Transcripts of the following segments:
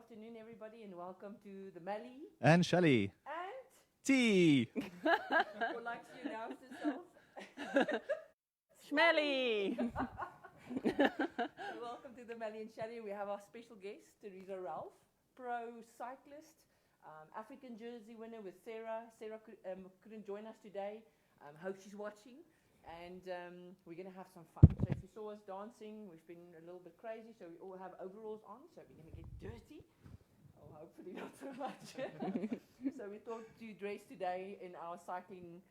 afternoon, everybody, and welcome to the Melly And Shally. and Tea. who likes to announce herself. Melly. So welcome to the Melly and Shally. We have our special guest, Theresa Ralph, Pro Cyclist, African jersey winner with Sarah. Sarah couldn't join us today. Hope she's watching. And we're going to have some fun. So if you saw us dancing, we've been a little bit crazy, so we all have overalls on, so we're going to get dirty. Oh, hopefully not so much. So we thought to dress today in our cycling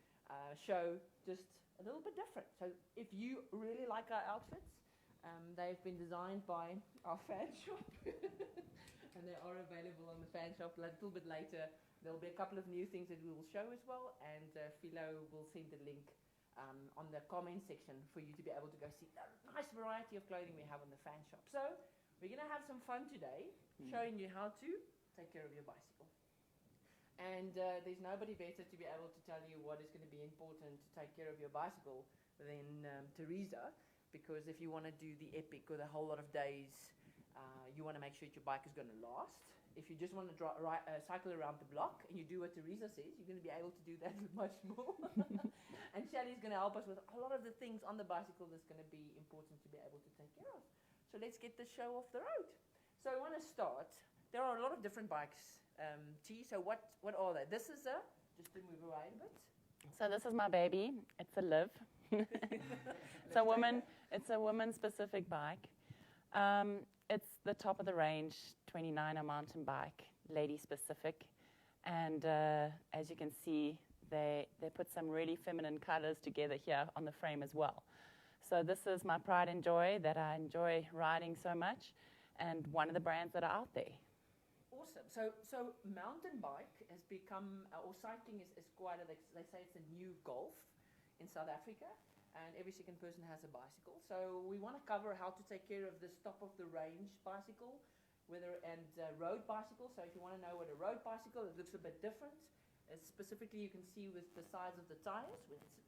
show just a little bit different. So if you really like our outfits, they've been designed by our fan shop. And they are available on the fan shop a little bit later. There'll be a couple of new things that we will show as well, and Philo will send the link on the comment section for you to be able to go see the nice variety of clothing we have on the fan shop. So we're going to have some fun today, showing you how to take care of your bicycle. And there's nobody better to be able to tell you what is going to be important to take care of your bicycle than Theresa, because if you want to do the epic with a whole lot of days, you want to make sure that your bike is going to last. If you just want to cycle around the block and you do what Theresa says, you're going to be able to do that much more. And Shally's going to help us with a lot of the things on the bicycle that's going to be important to be able to take care of. So let's get the show off the road. So I want to start. There are a lot of different bikes, T. So what are they? This is just to move away a bit. So this is my baby. It's a Liv. It's a woman-specific bike. It's the top of the range 29er mountain bike, lady-specific, and as you can see, they put some really feminine colors together here on the frame as well. So this is my pride and joy that I enjoy riding so much, and one of the brands that are out there. Awesome. So mountain bike has become, or cycling is quite they say it's a new golf in South Africa. And every second person has a bicycle. So we want to cover how to take care of this top-of-the-range bicycle, road bicycle. So if you want to know what a road bicycle, it looks a bit different. Specifically, you can see with the size of the tires, when it's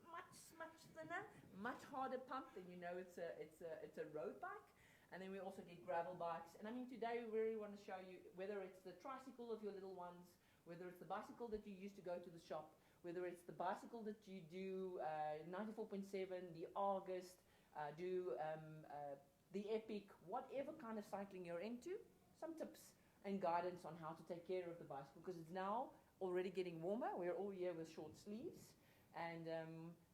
much thinner, much harder pump, then you know it's a road bike. And then we also get gravel bikes. And I mean, today we really want to show you whether it's the tricycle of your little ones, whether it's the bicycle that you use to go to the shop, whether it's the bicycle that you do 94.7, the August, the Epic, whatever kind of cycling you're into, some tips and guidance on how to take care of the bicycle, because it's now already getting warmer. We're all here with short sleeves, and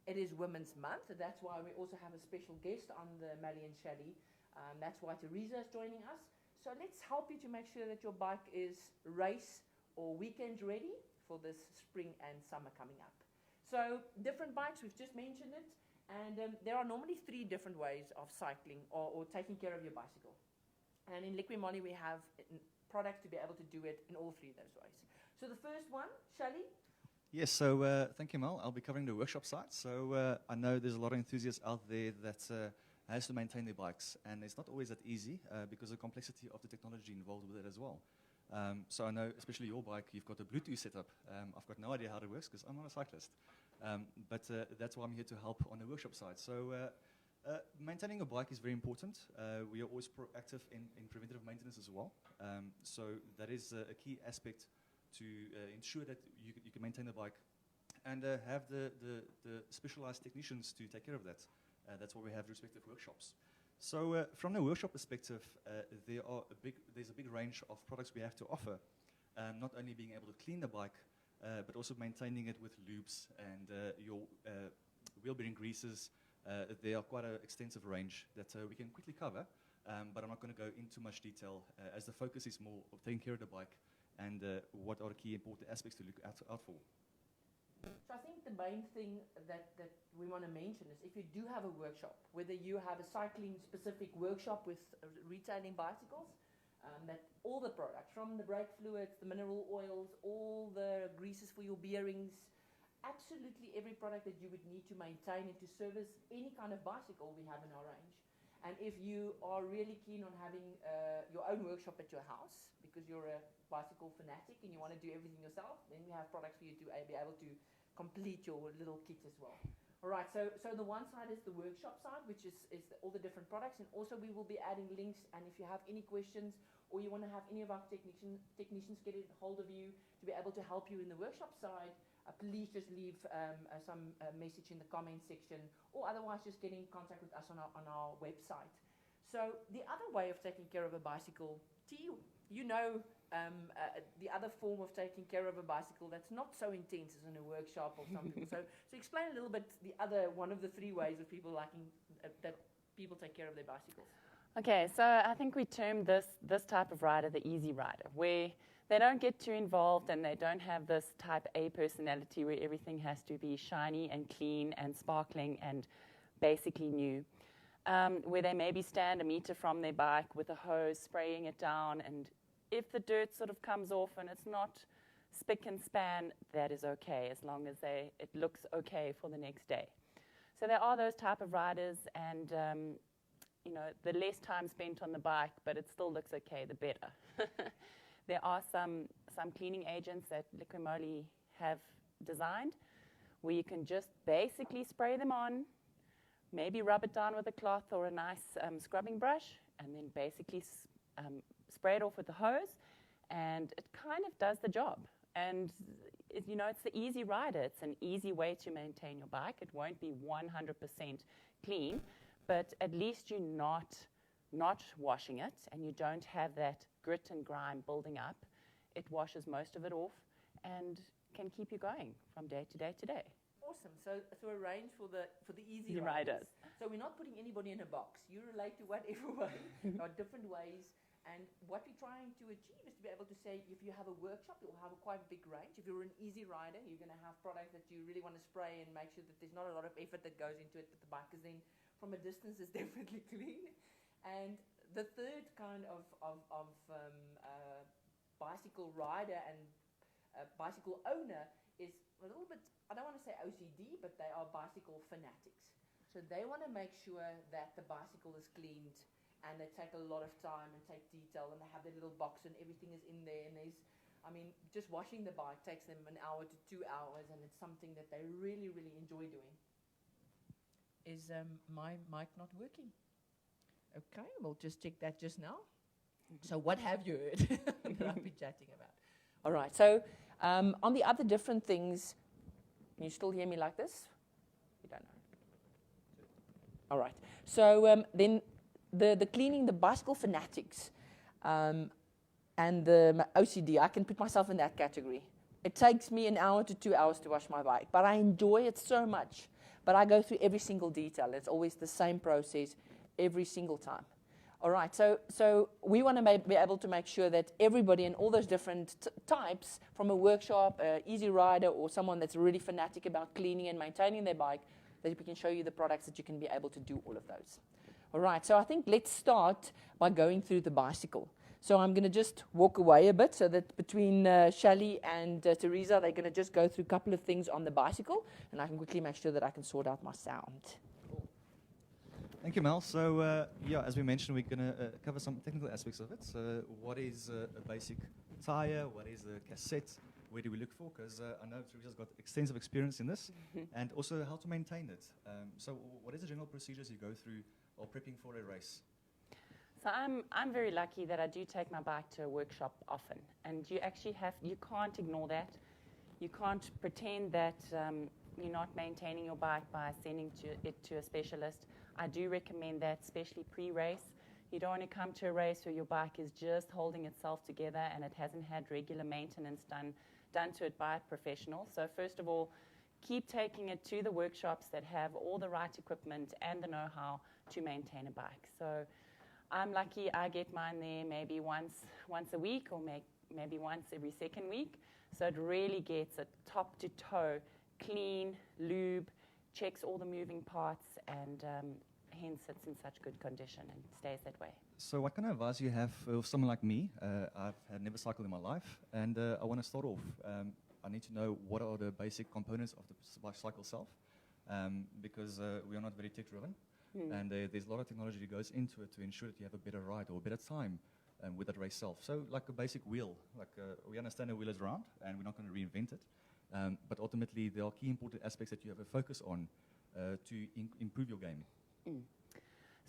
it is Women's Month. That's why we also have a special guest on the Melly and Shally. That's why Theresa is joining us. So let's help you to make sure that your bike is race or weekend ready for this spring and summer coming up. So different bikes, we've just mentioned it, and there are normally 3 different ways of cycling or taking care of your bicycle. And in Liqui Moly we have products to be able to do it in all 3 of those ways. So the first one, Shally? Yes, so thank you, Mel. I'll be covering the workshop side. So I know there's a lot of enthusiasts out there that has to maintain their bikes, and it's not always that easy because of the complexity of the technology involved with it as well. So I know, especially your bike, you've got a Bluetooth setup. I've got no idea how it works because I'm not a cyclist. But that's why I'm here to help on the workshop side. So maintaining a bike is very important. We are always proactive in preventative maintenance as well. So that is a key aspect to ensure that you can maintain the bike and have the specialized technicians to take care of that. That's why we have respective workshops. So from the workshop perspective, there's a big range of products we have to offer. Not only being able to clean the bike, but also maintaining it with lubes and your wheel bearing greases. They are quite an extensive range that we can quickly cover, but I'm not going to go into much detail as the focus is more of taking care of the bike and what are the key important aspects to look out for. So I think the main thing that we want to mention is if you do have a workshop, whether you have a cycling-specific workshop with retailing bicycles, that all the products, from the brake fluids, the mineral oils, all the greases for your bearings, absolutely every product that you would need to maintain and to service any kind of bicycle we have in our range. And if you are really keen on having your own workshop at your house, because you're a bicycle fanatic and you want to do everything yourself, then we have products for you to be able to complete your little kit as well. All right, so the one side is the workshop side, which is all the different products, and also we will be adding links, and if you have any questions or you want to have any of our technicians get a hold of you to be able to help you in the workshop side, please just leave some message in the comment section, or otherwise just get in contact with us on our website. So the other way of taking care of a bicycle, you know, the other form of taking care of a bicycle that's not so intense as in a workshop or something. So explain a little bit the other one of the three ways of people liking that people take care of their bicycles. Okay, so I think we termed this type of rider the easy rider, where they don't get too involved and they don't have this type A personality where everything has to be shiny and clean and sparkling and basically new. Where they maybe stand a meter from their bike with a hose spraying it down, and if the dirt sort of comes off and it's not spick and span, that is okay, as long as it looks okay for the next day. So there are those type of riders, and you know, the less time spent on the bike, but it still looks okay, the better. There are some cleaning agents that Liqui Moly have designed, where you can just basically spray them on, maybe rub it down with a cloth or a nice scrubbing brush, and then basically spray it off with the hose, and it kind of does the job. And you know, it's the easy rider. It's an easy way to maintain your bike. It won't be 100% clean, but at least you're not washing it, and you don't have that grit and grime building up. It washes most of it off and can keep you going from day to day to day. Awesome. So a range for the easy riders. So we're not putting anybody in a box. You relate to whatever way. There are different ways. And what we're trying to achieve is to be able to say, if you have a workshop, you'll have a quite big range. If you're an easy rider, you're going to have products that you really want to spray and make sure that there's not a lot of effort that goes into it, but the bike is then, from a distance, is definitely clean. And the third kind of bicycle rider and bicycle owner is a little bit, I don't want to say OCD, but they are bicycle fanatics. So they want to make sure that the bicycle is cleaned, and they take a lot of time and take detail, and they have their little box and everything is in there, and just washing the bike takes them 1 hour to 2 hours, and it's something that they really, really enjoy doing. Is my mic not working? Okay, we'll just check that just now. So what have you heard that I've been chatting about? All right, so on the other different things, can you still hear me like this? You don't know. All right, so then the cleaning, the bicycle fanatics, and the OCD, I can put myself in that category. It takes me 1 hour to 2 hours to wash my bike, but I enjoy it so much. But I go through every single detail. It's always the same process every single time. All right, so we want to be able to make sure that everybody in all those different types, from a workshop, easy rider, or someone that's really fanatic about cleaning and maintaining their bike, that we can show you the products that you can be able to do all of those. All right, so I think let's start by going through the bicycle. So I'm going to just walk away a bit so that between Shally and Theresa, they're going to just go through a couple of things on the bicycle, and I can quickly make sure that I can sort out my sound. Thank you, Mel. So, as we mentioned, we're going to cover some technical aspects of it. So, what is a basic tire? What is a cassette? Where do we look for? Because I know Theresa's got extensive experience in this, and also how to maintain it. So, what is the general procedures you go through or prepping for a race? So I'm very lucky that I do take my bike to a workshop often, and you can't ignore that. You can't pretend that you're not maintaining your bike by sending it to a specialist. I do recommend that, especially pre-race. You don't want to come to a race where your bike is just holding itself together and it hasn't had regular maintenance done to it by a professional. So first of all, keep taking it to the workshops that have all the right equipment and the know-how to maintain a bike. So I'm lucky I get mine there maybe once a week, or maybe once every second week. So it really gets a top to toe clean, lube, checks all the moving parts, and hence it's in such good condition and stays that way. So what kind of advice do you have for someone like me? I've never cycled in my life, and I want to start off. I need to know what are the basic components of the bicycle itself, because we are not very tech-driven, and there's a lot of technology that goes into it to ensure that you have a better ride or a better time with that race itself. So like a basic wheel, we understand a wheel is round, and we're not going to reinvent it, but ultimately there are key important aspects that you have a focus on to improve your game?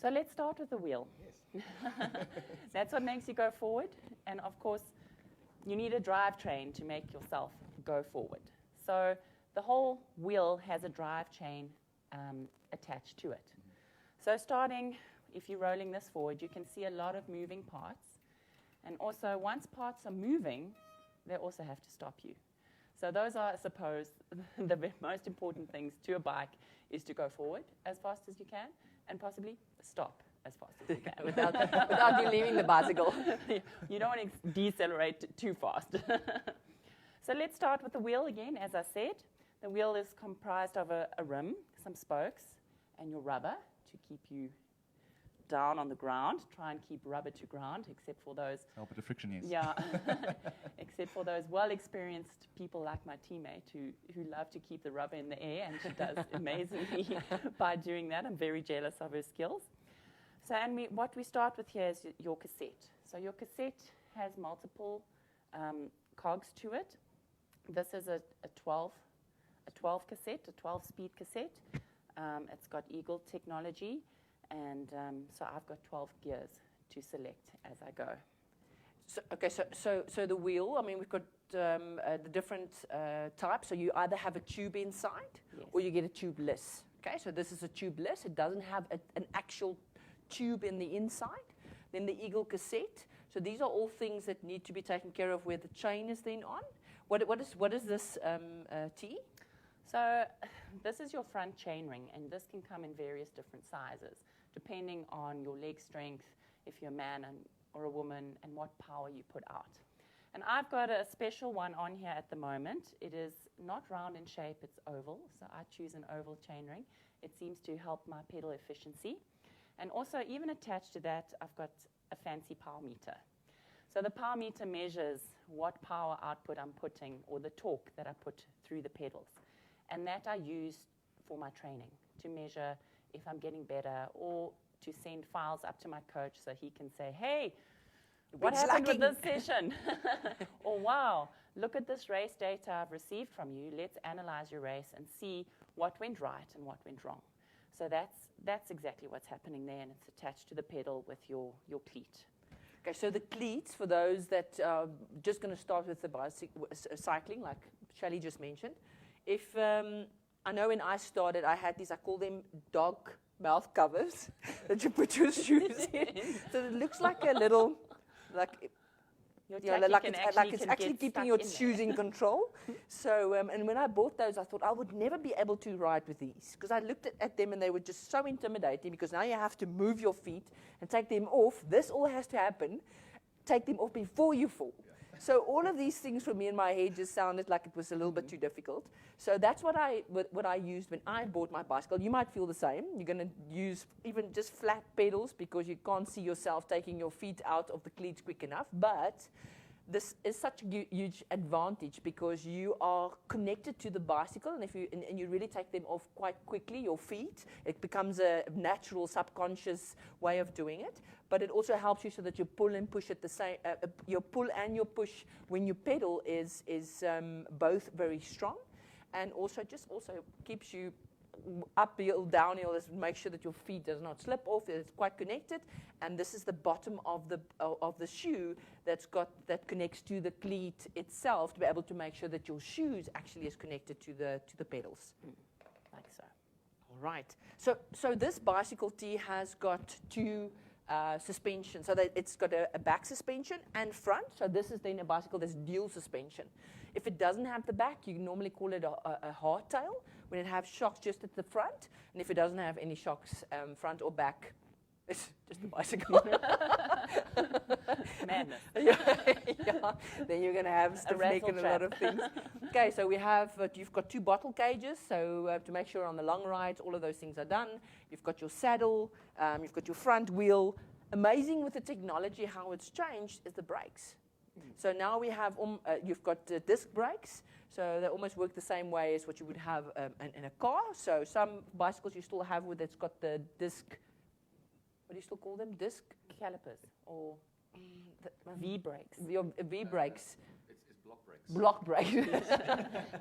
So let's start with the wheel. Yes. That's what makes you go forward. And of course, you need a drivetrain to make yourself go forward. So the whole wheel has a drivetrain attached to it. So starting, if you're rolling this forward, you can see a lot of moving parts. And also, once parts are moving, they also have to stop you. So those are, I suppose, the most important things to a bike is to go forward as fast as you can and possibly stop as fast as you can. without you leaving the bicycle. You don't want to decelerate too fast. So let's start with the wheel again. As I said, the wheel is comprised of a rim, some spokes, and your rubber to keep you down on the ground. Try and keep rubber to ground, except for those. Help with the friction, yes. Yeah, except for those well-experienced people like my teammate who love to keep the rubber in the air, and she does amazingly by doing that. I'm very jealous of her skills. So, and what we start with here is your cassette. So your cassette has multiple cogs to it. This is a 12 cassette, a 12-speed cassette. It's got Eagle technology. And so I've got 12 gears to select as I go. So the wheel, I mean, we've got the different types. So you either have a tube inside or you get a tubeless. Okay, so this is a tubeless. It doesn't have an actual tube in the inside. Then the Eagle cassette. So these are all things that need to be taken care of where the chain is then on. What is this T? So this is your front chain ring, and this can come in various different sizes, depending on your leg strength, if you're a man or a woman, and what power you put out. And I've got a special one on here at the moment. It is not round in shape, it's oval, so I choose an oval chain ring. It seems to help my pedal efficiency. And also, even attached to that, I've got a fancy power meter. So the power meter measures what power output I'm putting, or the torque that I put through the pedals. And that I use for my training to measure if I'm getting better, or to send files up to my coach so he can say, hey, what happened with this session? Or, wow, look at this race data I've received from you. Let's analyze your race and see what went right and what went wrong. So that's exactly what's happening there, and it's attached to the pedal with your cleat. Okay, so the cleats, for those that are just going to start with the cycling, like Shally just mentioned, if I know when I started, I had these, I call them dog mouth covers that you put your shoes in. So it looks like a little, it's actually keeping your shoes in control. So, and when I bought those, I thought I would never be able to ride with these, because I looked at them and they were just so intimidating, because now you have to move your feet and take them off. This all has to happen. Take them off before you fall. So all of these things for me in my head just sounded like it was a little bit too difficult. So that's what I used when I bought my bicycle. You might feel the same. You're going to use even just flat pedals because you can't see yourself taking your feet out of the cleats quick enough. But this is such a huge advantage because you are connected to the bicycle, and if you really take them off quite quickly, your feet, it becomes a natural subconscious way of doing it. But it also helps you so that you pull and push at the same. Your pull and your push when you pedal is both very strong, and also keeps you uphill, downhill, is make sure that your feet does not slip off. It's quite connected, and this is the bottom of the shoe that connects to the cleat itself to be able to make sure that your shoes actually is connected to the pedals, like so. All right. So this bicycle T has got two suspension, so that it's got a back suspension and front. So this is then a bicycle that's dual suspension. If it doesn't have the back, you normally call it a hardtail, when it has shocks just at the front. And if it doesn't have any shocks, front or back, it's just a bicycle. Madness. Yeah. Then you're going to have stiff neck and a lot of things. Okay, so we have, you've got two bottle cages, so to make sure on the long rides, all of those things are done. You've got your saddle, you've got your front wheel. Amazing with the technology, how it's changed is the brakes. So now we have, you've got disc brakes, so they almost work the same way as what you would have in a car. So some bicycles you still have with it's got the disc, what do you still call them? Disc calipers or V brakes. Your V brakes. It's Block brakes. Block brakes.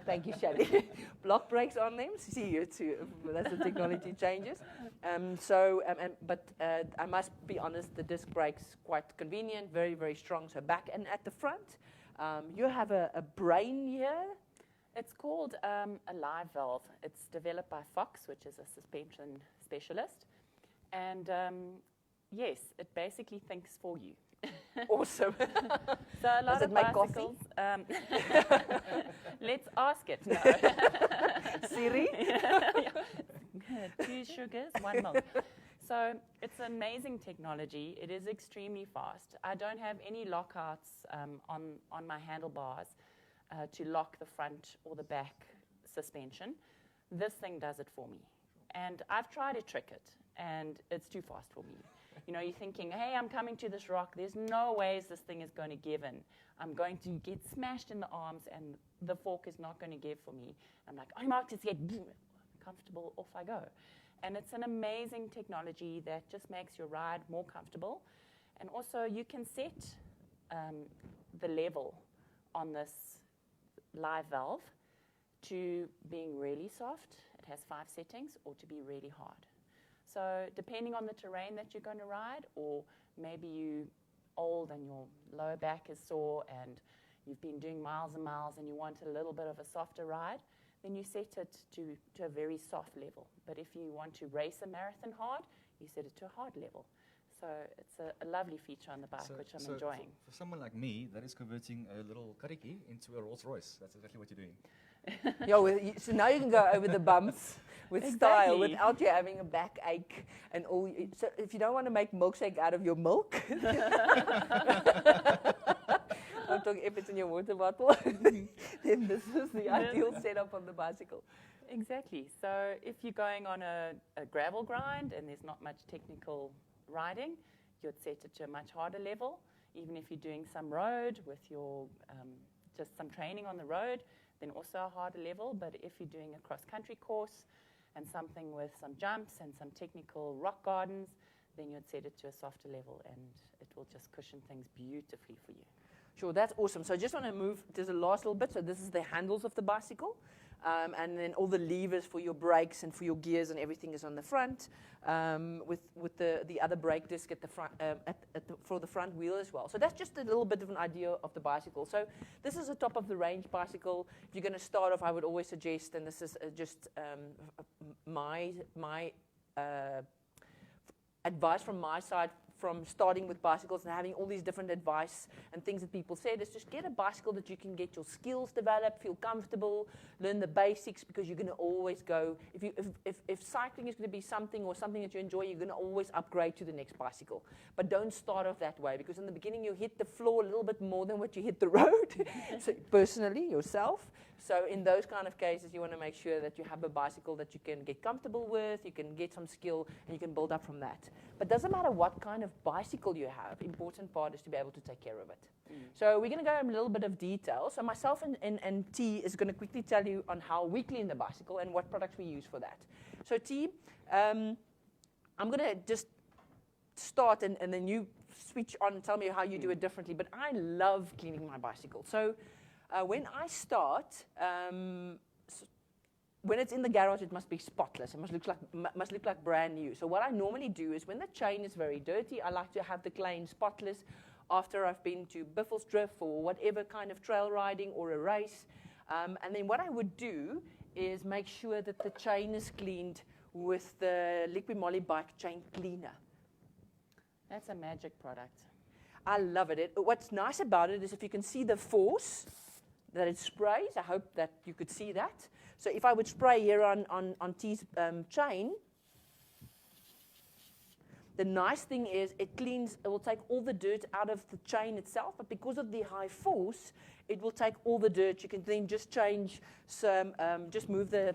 Thank you, Shally. Block brakes on them. See you too. That's the technology changes. But I must be honest, the disc brakes quite convenient, very, very strong. So back and at the front, you have a brain here. It's called a live valve. It's developed by Fox, which is a suspension specialist. And yes, it basically thinks for you. Awesome. So a lot Does of it make bicycles. Let's ask it. No. Siri? 2 sugars, 1 milk. So it's amazing technology. It is extremely fast. I don't have any lockouts on my handlebars to lock the front or the back suspension. This thing does it for me. And I've tried to trick it, and it's too fast for me. You know, you're thinking, hey, I'm coming to this rock. There's no ways this thing is going to give in. I'm going to get smashed in the arms, and the fork is not going to give for me. I'm like, oh, Mark, just get comfortable, off I go. And it's an amazing technology that just makes your ride more comfortable. And also, you can set the level on this live valve to being really soft. It has 5 settings, or to be really hard. So depending on the terrain that you're going to ride, or maybe you're old and your lower back is sore and you've been doing miles and miles and you want a little bit of a softer ride, then you set it to a very soft level. But if you want to race a marathon hard, you set it to a hard level. So it's a lovely feature on the bike, which I'm enjoying. For someone like me, that is converting a little kariki into a Rolls Royce. That's exactly what you're doing. Yeah, so now you can go over the bumps with style without you having a backache and all. So if you don't want to make milkshake out of your milk, I'm talking if it's in your water bottle, then this is the ideal setup on the bicycle. Exactly. So if you're going on a gravel grind and there's not much technical riding, you'd set it to a much harder level. Even if you're doing some road with your just some training on the road, then also a harder level. But if you're doing a cross-country course and something with some jumps and some technical rock gardens, then you'd set it to a softer level, and it will just cushion things beautifully for you. Sure, that's awesome. So I just want to move to the last little bit. So this is the handles of the bicycle. And then all the levers for your brakes and for your gears and everything is on the front, with the other brake disc at the front, for the front wheel as well. So that's just a little bit of an idea of the bicycle. So this is a top of the range bicycle. If you're going to start off, I would always suggest, and this is just my advice from my side, from starting with bicycles and having all these different advice and things that people said, is just get a bicycle that you can get your skills developed, feel comfortable, learn the basics, because you're going to always go, if cycling is going to be something or something that you enjoy, you're going to always upgrade to the next bicycle. But don't start off that way, because in the beginning you hit the floor a little bit more than what you hit the road, so personally, yourself. So in those kind of cases, you want to make sure that you have a bicycle that you can get comfortable with, you can get some skill, and you can build up from that. But it doesn't matter what kind of bicycle you have, important part is to be able to take care of it. So we're going to go in a little bit of detail. So myself and T is going to quickly tell you on how we clean the bicycle and what products we use for that. So T, I'm going to just start and then you switch on and tell me how you do it differently. But I love cleaning my bicycle. So when I start, when it's in the garage, it must be spotless. It must look like brand new. So what I normally do is when the chain is very dirty, I like to have the chain spotless after I've been to Biffelsdrift or whatever kind of trail riding or a race. And then what I would do is make sure that the chain is cleaned with the Liqui Moly bike chain cleaner. That's a magic product. I love it. What's nice about it is if you can see the force that it sprays, I hope that you could see that. So if I would spray here on T's chain, the nice thing is it will take all the dirt out of the chain itself, but because of the high force, it will take all the dirt. You can then just change some, just move the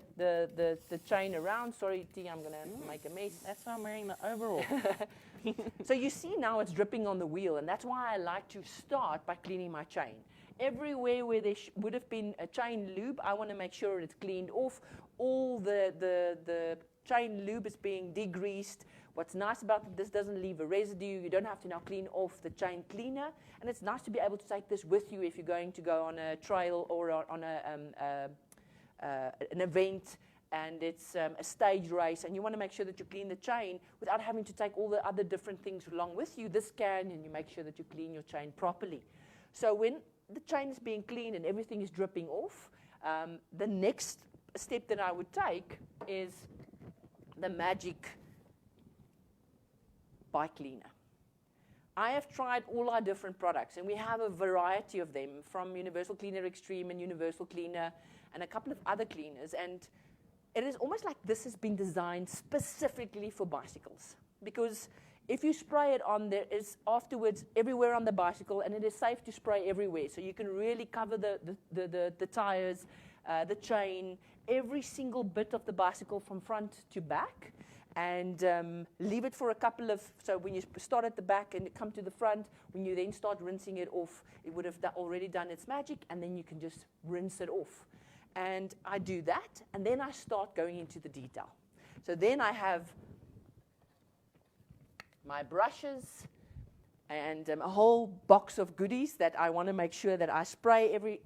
chain around. Sorry, T, I'm going to make a mess. That's why I'm wearing the overall. So you see now it's dripping on the wheel, and that's why I like to start by cleaning my chain. Everywhere where there would have been a chain lube, I want to make sure it's cleaned off. All the chain lube is being degreased. What's nice about it, this doesn't leave a residue. You don't have to now clean off the chain cleaner. And it's nice to be able to take this with you if you're going to go on a trail or on an event, and it's a stage race, and you want to make sure that you clean the chain without having to take all the other different things along with you. This can, and you make sure that you clean your chain properly. So when the chain is being cleaned and everything is dripping off, the next step that I would take is the magic bike cleaner. I have tried all our different products, and we have a variety of them, from Universal Cleaner Extreme and Universal Cleaner and a couple of other cleaners, and it is almost like this has been designed specifically for bicycles, because if you spray it on, there is afterwards everywhere on the bicycle, and it is safe to spray everywhere, so you can really cover the tires, the chain, every single bit of the bicycle from front to back, and leave it for a couple of, so when you start at the back and come to the front, when you then start rinsing it off, it would have already done its magic, and then you can just rinse it off. And I do that, and then I start going into the detail. So then I have my brushes and a whole box of goodies that I want to make sure that I spray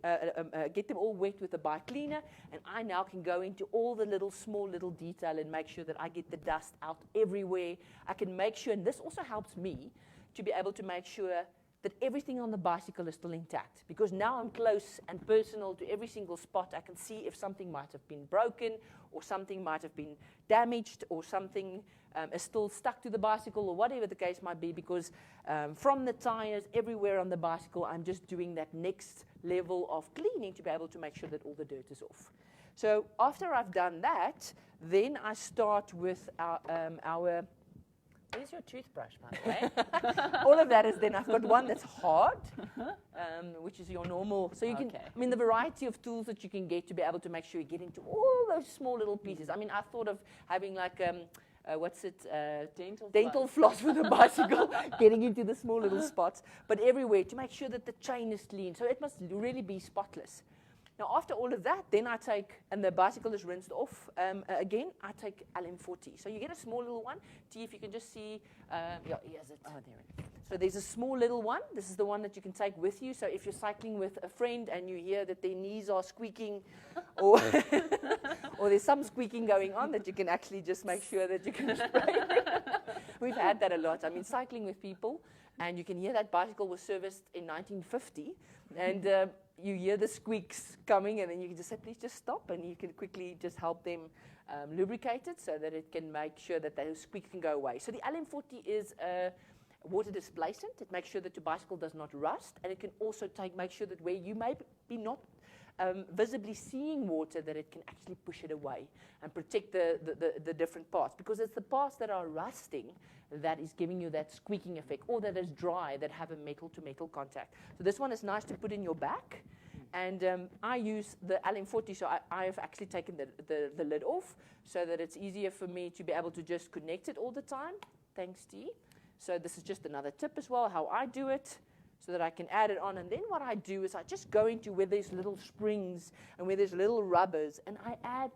get them all wet with the bike cleaner, and I now can go into all the small little detail and make sure that I get the dust out everywhere. I can make sure, and this also helps me to be able to make sure that everything on the bicycle is still intact, because now I'm close and personal to every single spot. I can see if something might have been broken, or something might have been damaged, or something is still stuck to the bicycle, or whatever the case might be, because from the tires everywhere on the bicycle, I'm just doing that next level of cleaning to be able to make sure that all the dirt is off. So after I've done that, then I start with our Where's your toothbrush, by the way? all of that is then, I've got one that's hard, which is your normal. So you can, I mean, the variety of tools that you can get to be able to make sure you get into all those small little pieces. I mean, I thought of having like, dental floss with a bicycle, getting into the small little spots, but everywhere to make sure that the chain is clean. So it must really be spotless. Now, after all of that, then I take, and the bicycle is rinsed off again, I take LM40. So you get a small little one. See if you can just see, yeah, here's it. Oh, there it is. So there's a small little one. This is the one that you can take with you. So if you're cycling with a friend and you hear that their knees are squeaking, or or there's some squeaking going on, that you can actually just make sure that you can spray. We've had that a lot. I mean, cycling with people, and you can hear that bicycle was serviced in 1950, and you hear the squeaks coming, and then you can just say, please just stop, and you can quickly just help them lubricate it so that it can make sure that those squeaks can go away. So the LM40 is a water displacement. It makes sure that your bicycle does not rust, and it can also make sure that where you may be not visibly seeing water, that it can actually push it away and protect the different parts, because it's the parts that are rusting that is giving you that squeaking effect, or that is dry, that have a metal-to-metal contact. So this one is nice to put in your back, and I use the LM40, so I have actually taken the lid off so that it's easier for me to be able to just connect it all the time. Thanks, Dee. So this is just another tip as well, how I do it, so that I can add it on. And then what I do is I just go into where there's little springs and where there's little rubbers, and I add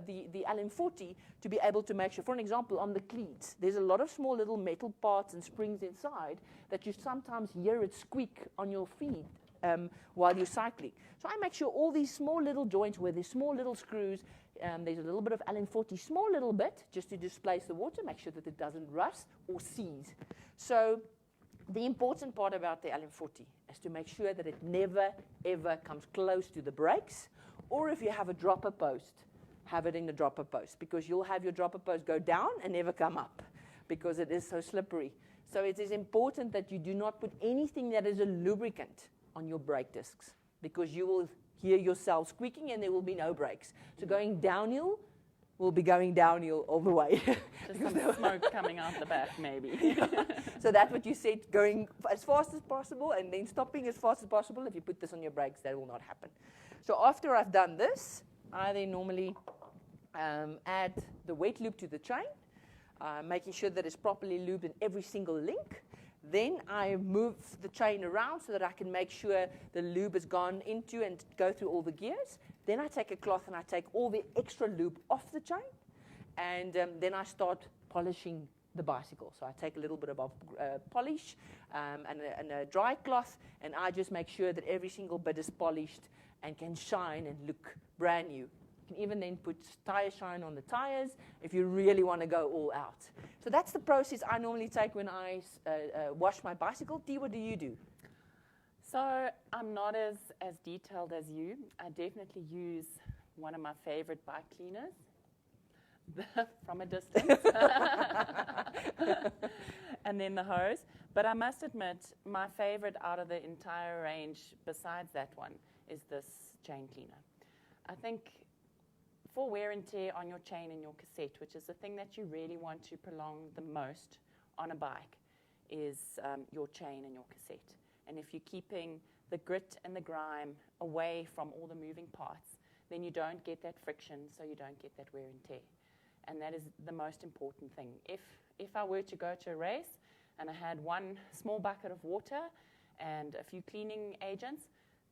the LM40 to be able to make sure, for an example, on the cleats, there's a lot of small little metal parts and springs inside that you sometimes hear it squeak on your feet while you're cycling. So I make sure all these small little joints where there's small little screws, there's a little bit of LM40, small little bit, just to displace the water, make sure that it doesn't rust or seize. So the important part about the LM40 is to make sure that it never, ever comes close to the brakes, or if you have a dropper post, have it in the dropper post, because you'll have your dropper post go down and never come up because it is so slippery. So it is important that you do not put anything that is a lubricant on your brake discs, because you will hear yourself squeaking and there will be no brakes. So going downhill will be going downhill all the way. Just some smoke coming out the back, maybe. So that's what you said, going as fast as possible and then stopping as fast as possible. If you put this on your brakes, that will not happen. So after I've done this, I then normally add the wet lube to the chain, making sure that it's properly lubed in every single link. Then I move the chain around so that I can make sure the lube has gone into and go through all the gears. Then I take a cloth and I take all the extra lube off the chain. and then I start polishing the bicycle. So I take a little bit of polish and a dry cloth, and I just make sure that every single bit is polished and can shine and look brand new. You can even then put tire shine on the tires if you really want to go all out. So that's the process I normally take when I wash my bicycle. Dee, what do you do? So I'm not as detailed as you. I definitely use one of my favorite bike cleaners from a distance. And then the hose. But I must admit, my favorite out of the entire range, besides that one, is this chain cleaner. I think for wear and tear on your chain and your cassette, which is the thing that you really want to prolong the most on a bike, is your chain and your cassette. And if you're keeping the grit and the grime away from all the moving parts, then you don't get that friction, so you don't get that wear and tear. And that is the most important thing. If I were to go to a race and I had one small bucket of water and a few cleaning agents,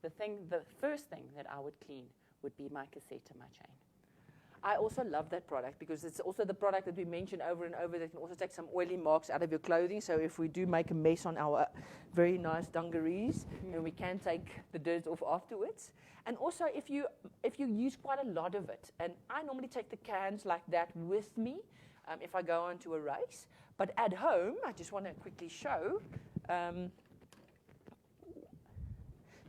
the first thing that I would clean would be my cassette and my chain. I also love that product because it's also the product that we mentioned over and over that can also take some oily marks out of your clothing. So if we do make a mess on our very nice dungarees, then we can take the dirt off afterwards. And also if you use quite a lot of it, and I normally take the cans like that with me if I go on to a race. But at home, I just want to quickly show,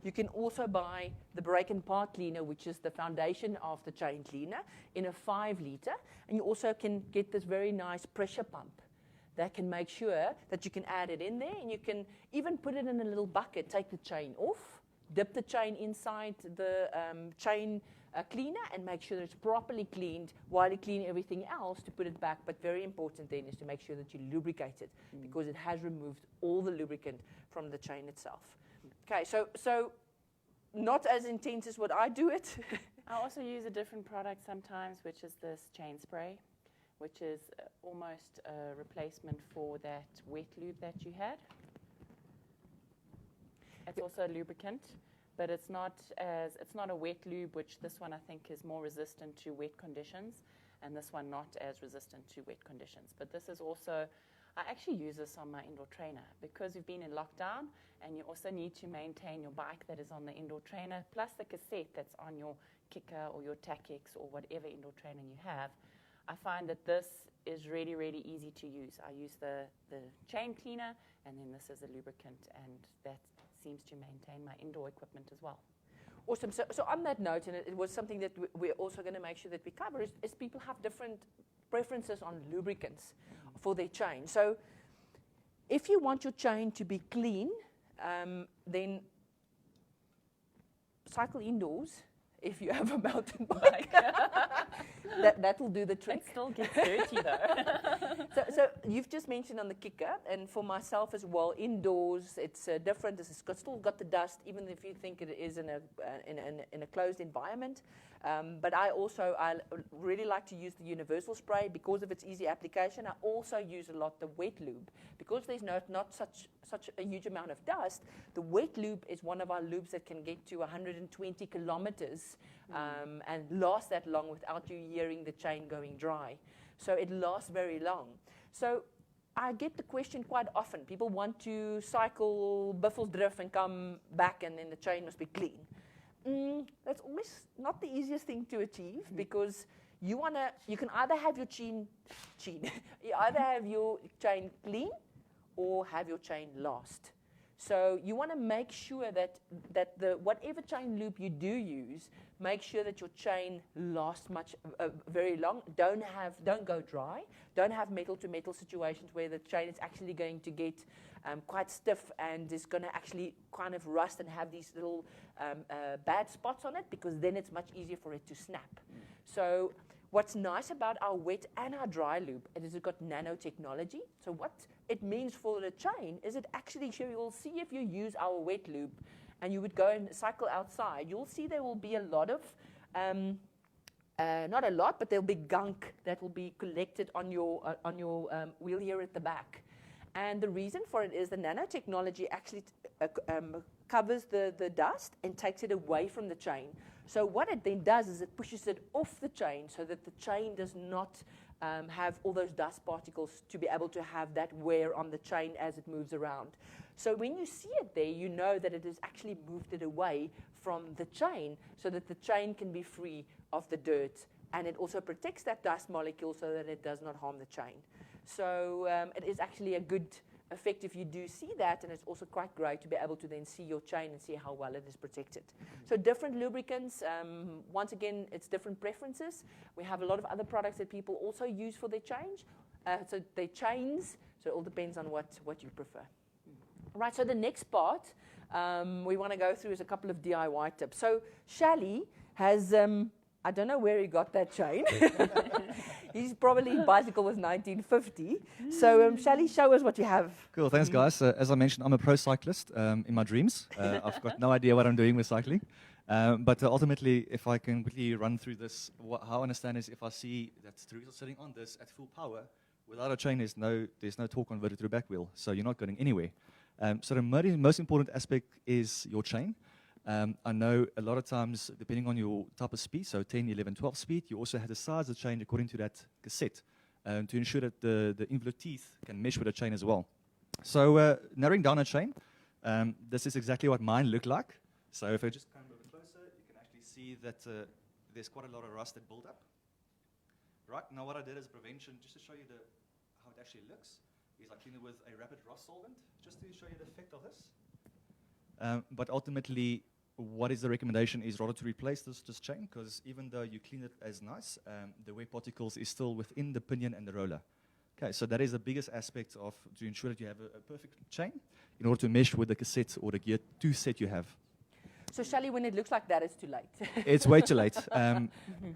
you can also buy the brake and part cleaner, which is the foundation of the chain cleaner, in a 5 liter. And you also can get this very nice pressure pump that can make sure that you can add it in there. And you can even put it in a little bucket, take the chain off, dip the chain inside the chain cleaner, and make sure that it's properly cleaned while you clean everything else to put it back. But very important then is to make sure that you lubricate it because it has removed all the lubricant from the chain itself. Okay, so not as intense as what I do it. I also use a different product sometimes, which is this chain spray, which is almost a replacement for that wet lube that you had. It's also a lubricant, but it's not a wet lube, which this one I think is more resistant to wet conditions, and this one not as resistant to wet conditions. But this is also, I actually use this on my indoor trainer because we've been in lockdown and you also need to maintain your bike that is on the indoor trainer plus the cassette that's on your kicker or your Tacx or whatever indoor trainer you have. I find that this is really, really easy to use. I use the chain cleaner and then this is a lubricant, and that seems to maintain my indoor equipment as well. Awesome. So on that note, and it was something that we're also going to make sure that we cover, is people have different preferences on lubricants for their chain. So if you want your chain to be clean, then cycle indoors if you have a mountain bike. that will do the trick. It still gets dirty though. So you've just mentioned on the kicker, and for myself as well, indoors it's different. It's still got the dust, even if you think it is in a closed environment. But I really like to use the universal spray because of its easy application. I also use a lot the wet lube because there's not such a huge amount of dust. The wet lube is one of our lubes that can get to 120 kilometers and last that long without you hearing the chain going dry. So it lasts very long. So I get the question quite often. People want to cycle Buffelsdrift and come back and then the chain must be clean. That's always not the easiest thing to achieve because you can either have your chain clean or have your chain last. So you want to make sure that the whatever chain loop you do use, make sure that your chain lasts very long. Don't go dry. Don't have metal to metal situations where the chain is actually going to get quite stiff and is going to actually kind of rust and have these little bad spots on it, because then it's much easier for it to snap. So what's nice about our wet and our dry lube is it's got nano technology. So what it means for the chain is it actually, you'll see if you use our wet lube and you would go and cycle outside, you'll see there will be a lot of, not a lot, but there'll be gunk that will be collected on your wheel here at the back. And the reason for it is the nanotechnology actually covers the dust and takes it away from the chain. So what it then does is it pushes it off the chain so that the chain does not have all those dust particles to be able to have that wear on the chain as it moves around. So when you see it there, you know that it has actually moved it away from the chain so that the chain can be free of the dirt, and it also protects that dust molecule so that it does not harm the chain. So it is actually a good effect if you do see that, and it's also quite great to be able to then see your chain and see how well it is protected. So different lubricants, once again, it's different preferences. We have a lot of other products that people also use for their chains, so it all depends on what you prefer. Right, so the next part we want to go through is a couple of DIY tips. So Shally has, I don't know where he got that chain. His bicycle was 1950. So Shally, show us what you have. Cool, thanks guys. As I mentioned, I'm a pro cyclist in my dreams. I've got no idea what I'm doing with cycling. But ultimately, if I can quickly run through this, how I understand is if I see that Theresa sitting on this at full power, without a chain, there's no torque converted to a back wheel, so you're not going anywhere. So the most important aspect is your chain. I know a lot of times, depending on your type of speed, so 10, 11, 12 speed, you also have to size the chain according to that cassette to ensure that the invalid teeth can mesh with the chain as well. So narrowing down a chain, this is exactly what mine looked like. So if I just come a bit closer, you can actually see that there's quite a lot of rust that built up. Right, now what I did as prevention, just to show you how it actually looks, is I cleaned it with a rapid rust solvent, just to show you the effect of this. But ultimately, what is the recommendation is rather to replace this chain, because even though you clean it as nice, the wear particles is still within the pinion and the roller. Okay, so that is the biggest aspect to ensure that you have a perfect chain in order to mesh with the cassette or the Gear 2 set you have. So Shally, when it looks like that, it's too late. It's way too late. And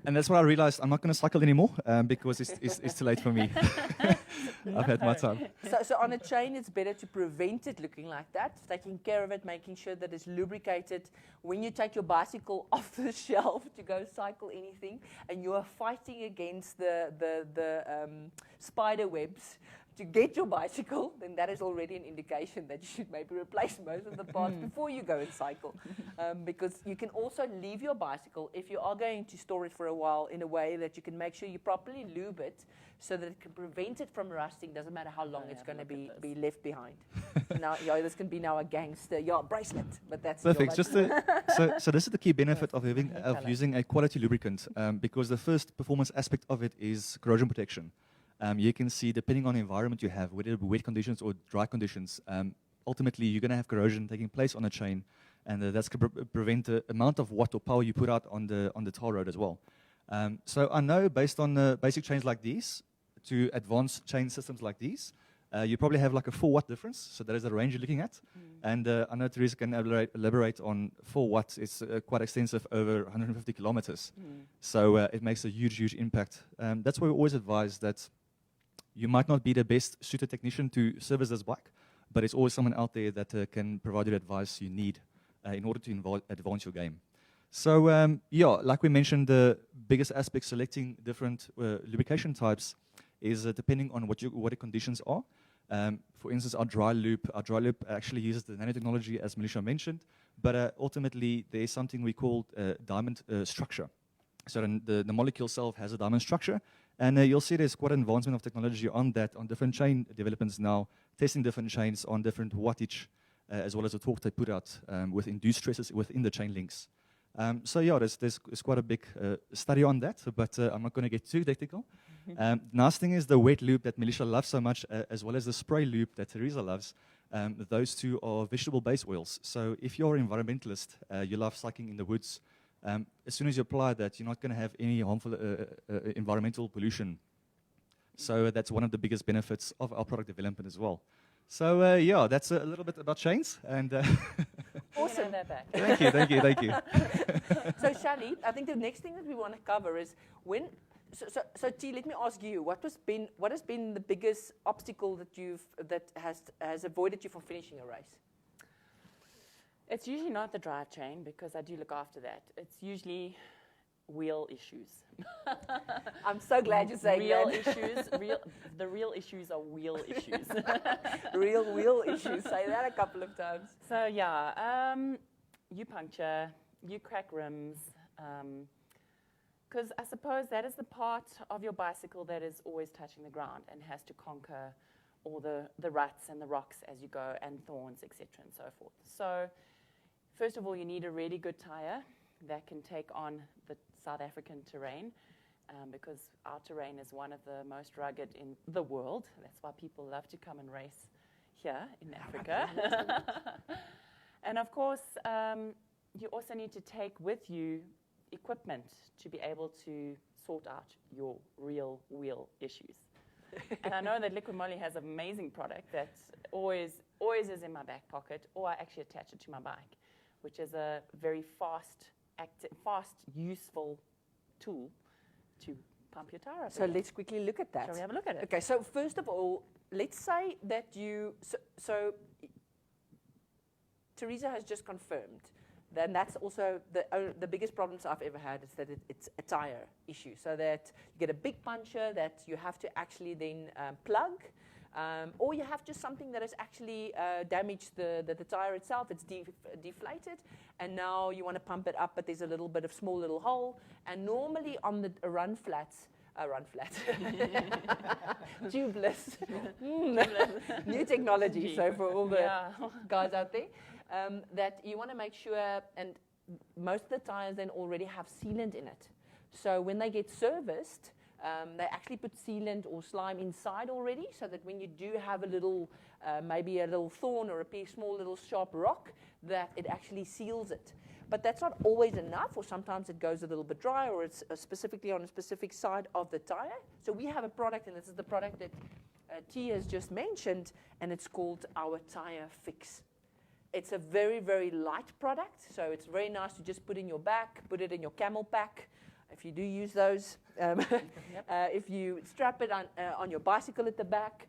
that's what I realized. I'm not going to cycle anymore because it's too late for me. I've had my time. So on a chain, it's better to prevent it looking like that, taking care of it, making sure that it's lubricated. When you take your bicycle off the shelf to go cycle anything, and you are fighting against the spider webs to get your bicycle, then that is already an indication that you should maybe replace most of the parts before you go and cycle. Because you can also leave your bicycle, if you are going to store it for a while, in a way that you can make sure you properly lube it so that it can prevent it from rusting. Doesn't matter how long it's going to be left behind. Now, this can be now a gangster bracelet, but that's perfect. So this is the key benefit of using a quality lubricant, because the first performance aspect of it is corrosion protection. You can see, depending on the environment you have, whether it be wet conditions or dry conditions, ultimately you're going to have corrosion taking place on a chain, and that's going to prevent the amount of watt or power you put out on the tar road as well. So I know, based on basic chains like these to advanced chain systems like these, you probably have like a 4 watt difference. So that is the range you're looking at. And I know Theresa can elaborate on 4 watts. It's quite extensive, over 150 kilometers. So it makes a huge impact. That's why we always advise that you might not be the best suited technician to service this bike, but it's always someone out there that can provide you the advice you need in order to advance your game. So like we mentioned, the biggest aspect selecting different lubrication types is depending on what the conditions are. For instance, our dry loop actually uses the Nano technology, as Melly mentioned, but ultimately there is something we call diamond structure. So the molecule itself has a diamond structure, and you'll see there's quite an advancement of technology on that, on different chain developments now, testing different chains on different wattage, as well as the torque they put out with induced stresses within the chain links. So there's quite a big study on that, but I'm not going to get too technical. Nice thing is the wet loop that Melly loves so much, as well as the spray loop that Theresa loves. Those two are vegetable-based oils. So if you're an environmentalist, you love cycling in the woods, as soon as you apply that, you're not going to have any harmful environmental pollution. So that's one of the biggest benefits of our product development as well. So that's a little bit about chains. And awesome. Thank you. So Shally, I think the next thing that we want to cover is when. So T, let me ask you, what has been the biggest obstacle that has avoided you from finishing a race? It's usually not the drivetrain, because I do look after that. It's usually wheel issues. I'm so glad you're saying that. The real issues are wheel issues. Real wheel issues. Say that a couple of times. So you puncture, you crack rims, Because I suppose that is the part of your bicycle that is always touching the ground and has to conquer all the ruts and the rocks as you go, and thorns, etc., and so forth. So first of all, you need a really good tire that can take on the South African terrain, because our terrain is one of the most rugged in the world. That's why people love to come and race here in Africa. And of course, you also need to take with you equipment to be able to sort out your real wheel issues. And I know that Liqui Moly has an amazing product that always is in my back pocket, or I actually attach it to my bike, which is a very fast, useful tool to pump your tire up. So let's quickly look at that. Shall we have a look at it? Okay, so first of all, let's say that so Theresa has just confirmed. Then that's also the biggest problems I've ever had is that it's a tire issue. So that you get a big puncture that you have to actually then plug, or you have just something that has actually damaged the tire itself. It's deflated, and now you want to pump it up, but there's a little bit of small little hole. And normally on the run flat, tubeless, new technology. So for all the guys out there. That you want to make sure, and most of the tires then already have sealant in it. So when they get serviced, they actually put sealant or slime inside already, so that when you do have a little, maybe a little thorn or a small little sharp rock, that it actually seals it. But that's not always enough, or sometimes it goes a little bit dry, or it's specifically on a specific side of the tire. So we have a product, and this is the product that T has just mentioned, and it's called our Tire Fix. It's a very, very light product, so it's very nice to just put in your back, put it in your camel pack, if you do use those. If you strap it on your bicycle at the back,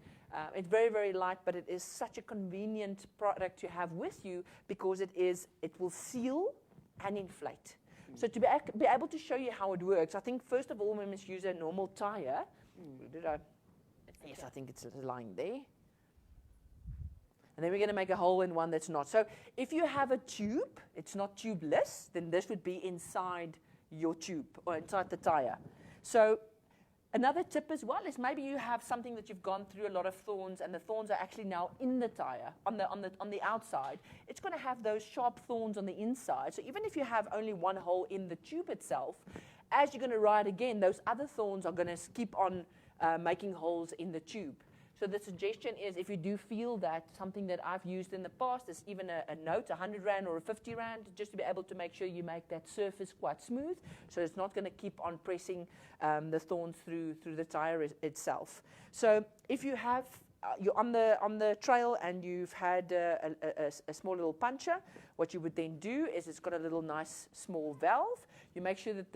it's very, very light, but it is such a convenient product to have with you because it will seal and inflate. So to be able to show you how it works, I think first of all we must use a normal tire. Yes, I think it's lying there. And then we're going to make a hole in one that's not. So if you have a tube, it's not tubeless, then this would be inside your tube or inside the tire. So another tip as well is maybe you have something that you've gone through a lot of thorns, and the thorns are actually now in the tire, on the outside. It's going to have those sharp thorns on the inside. So even if you have only one hole in the tube itself, as you're going to ride again, those other thorns are going to keep on making holes in the tube. So the suggestion is, if you do feel that something that I've used in the past is even a note, 100 Rand or a 50 Rand, just to be able to make sure you make that surface quite smooth, so it's not going to keep on pressing the thorns through the tire itself. So if you have, you're on the trail and you've had a small little puncture, what you would then do is it's got a little nice small valve. You make sure that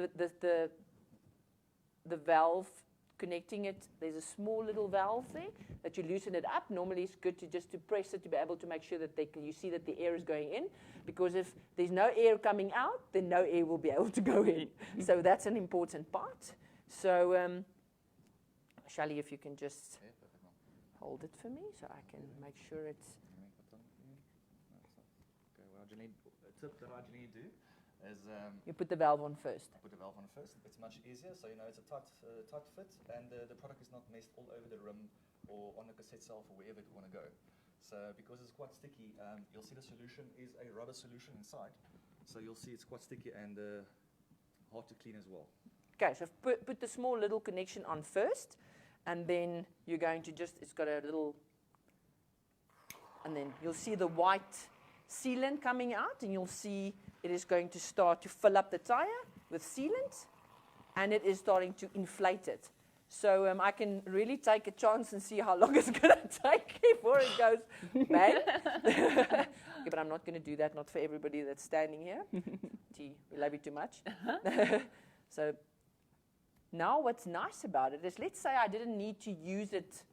the valve connecting it, there's a small little valve there that you loosen it up. Normally it's good to press it to be able to make sure that you see that the air is going in, because if there's no air coming out, then no air will be able to go in. So that's an important part. So Shally, if you can just hold it for me so I can make sure it's... A tip that I generally do is you put the valve on first. Put the valve on first. It's much easier, so you know it's a tight fit, and the product is not messed all over the rim or on the cassette itself or wherever you want to go. So because it's quite sticky, you'll see the solution is a rubber solution inside. So you'll see it's quite sticky and hard to clean as well. Okay, so put the small little connection on first, and then you're going to it's got a little, and then you'll see the white sealant coming out, and you'll see it is going to start to fill up the tire with sealant, and it is starting to inflate it. So I can really take a chance and see how long it's going to take before it goes bang. Okay, but I'm not going to do that, not for everybody that's standing here. We love you too much. So now what's nice about it is, let's say I didn't need to use it,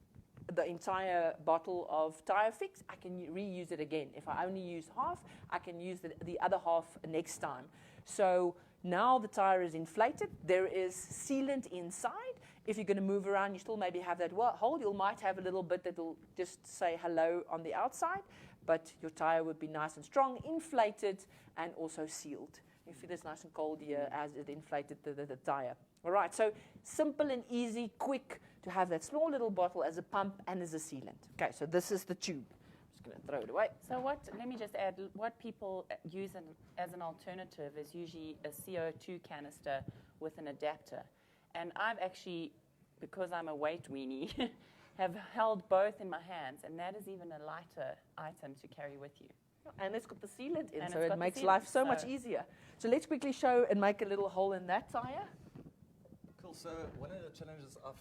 the entire bottle of Tire Fix, I can reuse it again. If I only use half, I can use the other half next time. So now the tire is inflated, there is sealant inside. If you're going to move around, you still maybe have that hole. You might have a little bit that will just say hello on the outside, but your tire would be nice and strong, inflated, and also sealed. You feel it's nice and cold here as it inflated the tire. All right, so simple and easy, quick to have that small little bottle as a pump and as a sealant. Okay, so this is the tube. I'm just going to throw it away. So let me just add, what people use as an alternative is usually a CO2 canister with an adapter. And I've actually, because I'm a weight weenie, have held both in my hands, and that is even a lighter item to carry with you. And it's got the sealant in, And so it's it got the makes sealant, life so so- much easier. So let's quickly show and make a little hole in that tire. Cool. So one of the challenges I've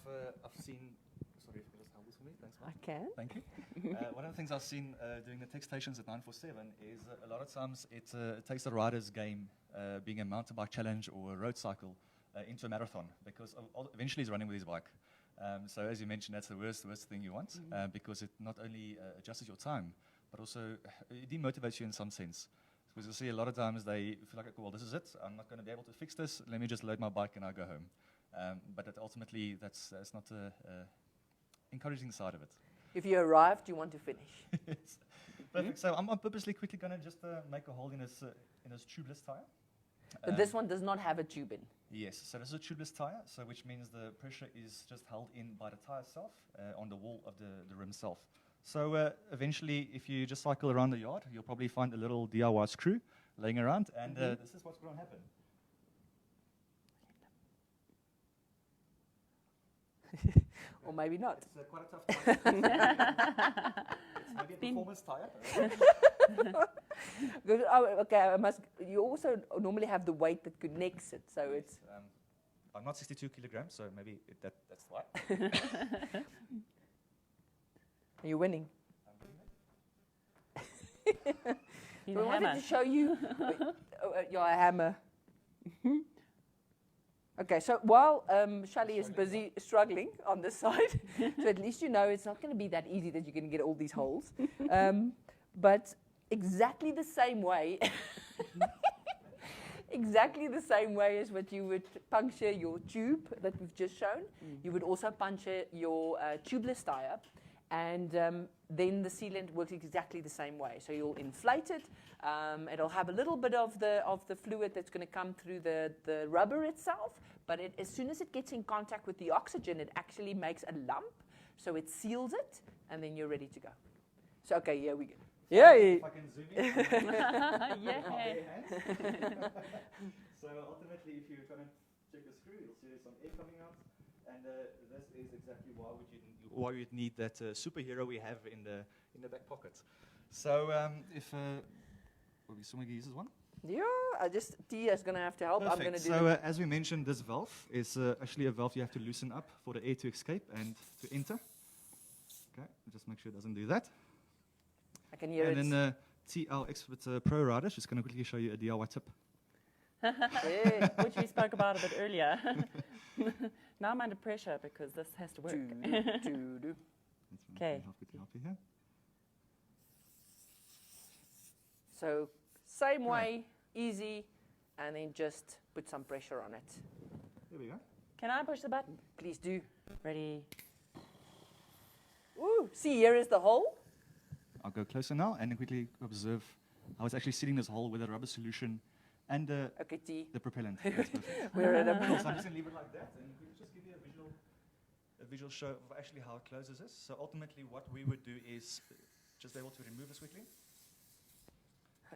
seen. Sorry, if you can just hold this for me. Thanks, Mark. I can. Thank you. One of the things I've seen doing the tech stations at 947 is a lot of times it takes the rider's game, being a mountain bike challenge or a road cycle, into a marathon, because eventually he's running with his bike. So as you mentioned, that's the worst thing you want, because it not only adjusts your time, but also it demotivates you in some sense. Because you see a lot of times they feel like, well, this is it. I'm not going to be able to fix this. Let me just load my bike and I go home. But ultimately, that's not the encouraging side of it. If you arrived, you want to finish. Yes. Perfect. So I'm purposely quickly going to just make a hole in this tubeless tire. But this one does not have a tube in. Yes, so this is a tubeless tire, so which means the pressure is just held in by the tire itself on the wall of the rim itself. So eventually, if you just cycle around the yard, you'll probably find a little DIY screw laying around, and this is what's going to happen. Or maybe not. It's quite a tough tire. It's maybe a performance tire. Good. Oh, okay. You also normally have the weight that connects it, so it's. I'm not 62 kilograms, so maybe that's why. You're winning. He's We a wanted hammer. to show you. You're a hammer. Okay, so while Shally is busy struggling on this side, so at least you know it's not going to be that easy that you're going to get all these holes. But exactly the same way, exactly the same way as what you would puncture your tube that we've just shown, you would also puncture your tubeless tire, and then the sealant works exactly the same way. So you'll inflate it. It'll have a little bit of the fluid that's going to come through the rubber itself, but as soon as it gets in contact with the oxygen, it actually makes a lump. So it seals it, and then you're ready to go. So okay, here we go. Yay! If I can zoom in. Yay. So ultimately, if you're going to check the screw, you'll see there's some air coming out, and this is exactly why you'd need that superhero we have in the back pocket. So if someone uses one. Yeah, Tia's going to have to help. Perfect. I'm going to do So it. as we mentioned, this valve is actually a valve you have to loosen up for the air to escape and to enter. Okay, just make sure it doesn't do that. I can hear And it. then TL Expert Pro Rider, just going to quickly show you a DIY tip. Yeah. Which we spoke about a bit earlier. Now I'm under pressure because this has to work. Do. Okay. Help you here. So same way, easy, and then just put some pressure on it. There we go. Can I push the button? Please do. Ready? Ooh, see, here is the hole. I'll go closer now and then quickly observe how it's actually sealing this hole with a rubber solution and Okay, T. the propellant. That's perfect. We're at So a. I'm just going to leave it like that and just give you a visual show of actually how it closes this. So ultimately what we would do is just be able to remove this quickly.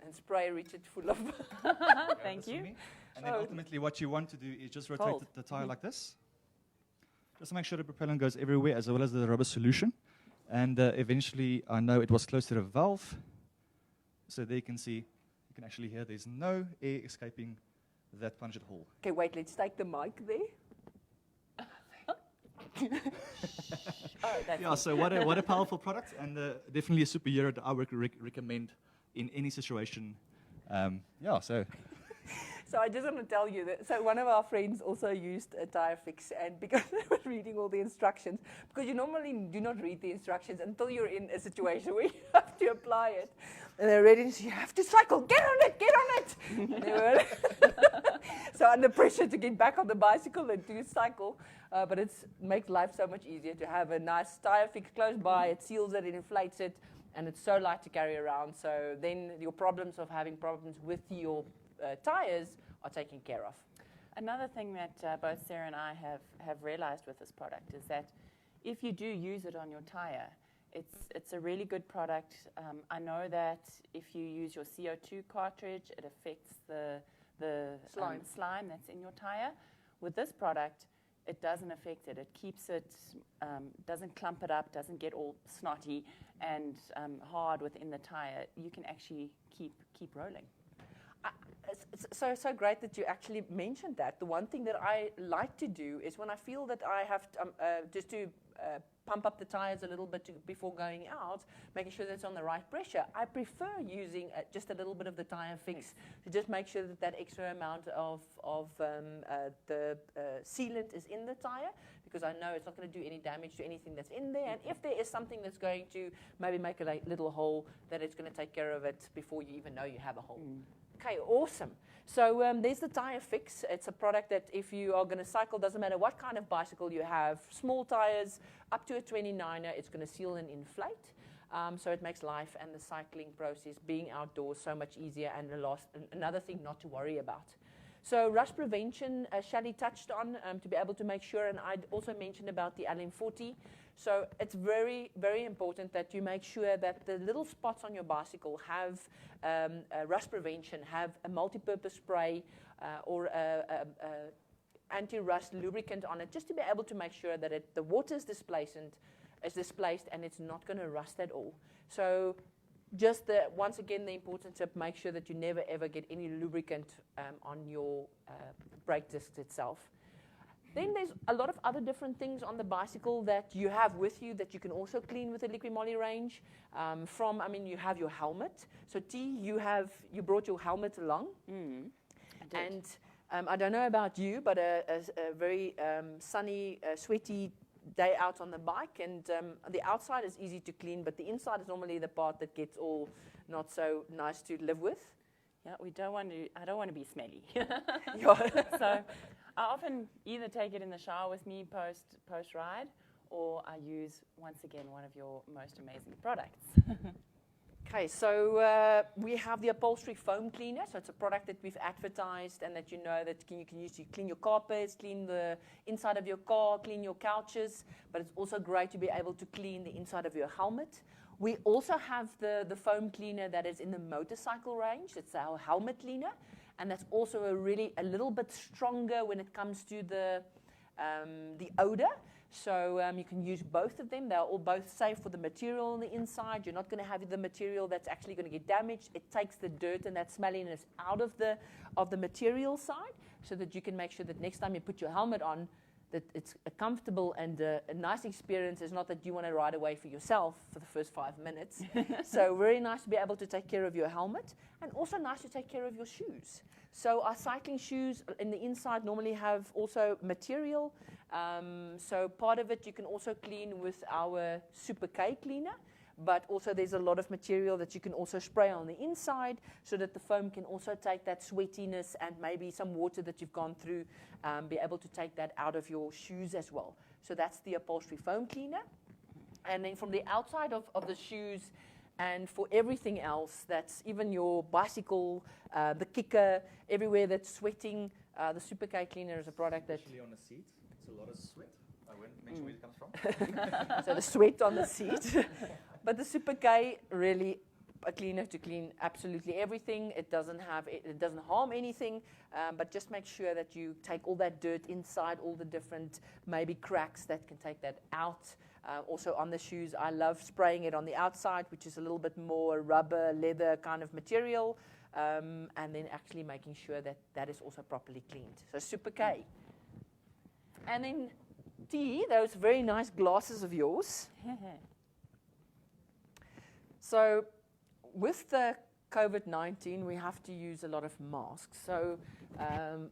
And spray Richard full of. Thank This for you. me. And then Oh. ultimately what you want to do is just rotate Hold. the tire like this. Just to make sure the propellant goes everywhere as well as the rubber solution. And eventually I know it was close to the valve. So there you can see, you can actually hear there's no air escaping that punctured hole. Okay, wait, let's take the mic there. Oh, that's Yeah, so what a powerful product, and definitely a superhero that I would recommend in any situation. Yeah, so So I just want to tell you that, so one of our friends also used a tire fix, and because they were reading all the instructions, because you normally do not read the instructions until you're in a situation where you have to apply it. And they're ready to say, you have to cycle, get on it. And they were so under pressure to get back on the bicycle and to cycle. But it makes life so much easier to have a nice tire fix close by. It seals it, it inflates it, and it's so light to carry around. So then your problems of having problems with your tires are taken care of. Another thing that both Sarah and I have realized with this product is that if you do use it on your tire, it's a really good product. I know that if you use your CO2 cartridge, it affects the slime that's in your tire. With this product, it doesn't affect it. It keeps it, doesn't clump it up, doesn't get all snotty and hard within the tire. You can actually keep rolling. It's so great that you actually mentioned that. The one thing that I like to do is when I feel that I have just to pump up the tires a little bit before going out, making sure that it's on the right pressure. I prefer using just a little bit of the tire fix to just make sure that that extra amount of the sealant is in the tire, because I know it's not going to do any damage to anything that's in there. And if there is something that's going to maybe make a little hole, that it's going to take care of it before you even know you have a hole. Okay, awesome. So there's the tire fix. It's a product that if you are going to cycle, doesn't matter what kind of bicycle you have, small tires up to a 29er, it's going to seal and inflate. So it makes life and the cycling process, being outdoors, so much easier, and another thing not to worry about. So rust prevention, Shally touched on, to be able to make sure, and I also mentioned about the LM40. So it's very, very important that you make sure that the little spots on your bicycle have rust prevention, have a multi-purpose spray or anti-rust lubricant on it, just to be able to make sure that the water is displaced and it's not going to rust at all. So just once again, the importance of make sure that you never ever get any lubricant on your brake disc itself. Then there's a lot of other different things on the bicycle that you have with you that you can also clean with the Liqui Moly range. You have your helmet. So T, you brought your helmet along. I did. And I don't know about you, but a very sunny, sweaty day out on the bike, and the outside is easy to clean, but the inside is normally the part that gets all not so nice to live with. Yeah, I don't want to be smelly. Yeah. So I often either take it in the shower with me post ride, or I use, once again, one of your most amazing products. Okay, so we have the upholstery foam cleaner. So it's a product that we've advertised and that you know that you can use to clean your carpets, clean the inside of your car, clean your couches, but it's also great to be able to clean the inside of your helmet. We also have the foam cleaner that is in the motorcycle range. It's our helmet cleaner, and that's also a little bit stronger when it comes to the odor. So you can use both of them. They're all both safe for the material on the inside. You're not going to have the material that's actually going to get damaged. It takes the dirt and that smelliness out of the material side, so that you can make sure that next time you put your helmet on, that it's a comfortable and a nice experience. It's not that you want to ride away for yourself for the first 5 minutes. So very nice to be able to take care of your helmet, and also nice to take care of your shoes. So our cycling shoes in the inside normally have also material. So part of it you can also clean with our Super K cleaner, but also there's a lot of material that you can also spray on the inside, so that the foam can also take that sweatiness and maybe some water that you've gone through, be able to take that out of your shoes as well. So that's the upholstery foam cleaner. And then from the outside of the shoes, and for everything else, that's even your bicycle, the kicker, everywhere that's sweating, the Super K cleaner is a product that... Especially on the seat, it's a lot of sweat. I won't mention where it comes from. So the sweat on the seat. But the Super K, really a cleaner to clean absolutely everything. It doesn't harm anything, but just make sure that you take all that dirt inside, all the different maybe cracks that can take that out. Also on the shoes, I love spraying it on the outside, which is a little bit more rubber, leather kind of material, and then actually making sure that that is also properly cleaned. So Super K. And then T, those very nice glasses of yours. So with the COVID-19, we have to use a lot of masks. So, well,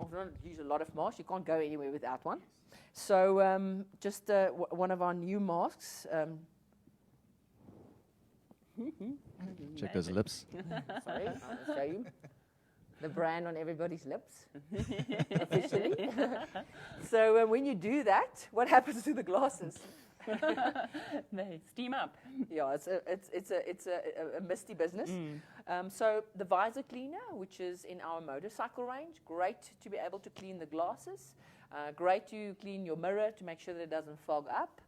we don't use a lot of masks. You can't go anywhere without one. So just one of our new masks. Check those lips. Sorry, I'll show you. The brand on everybody's lips, officially. So when you do that, what happens to the glasses? They steam up. Yeah, it's a misty business. So the visor cleaner, which is in our motorcycle range, great to be able to clean the glasses. Great to clean your mirror to make sure that it doesn't fog up.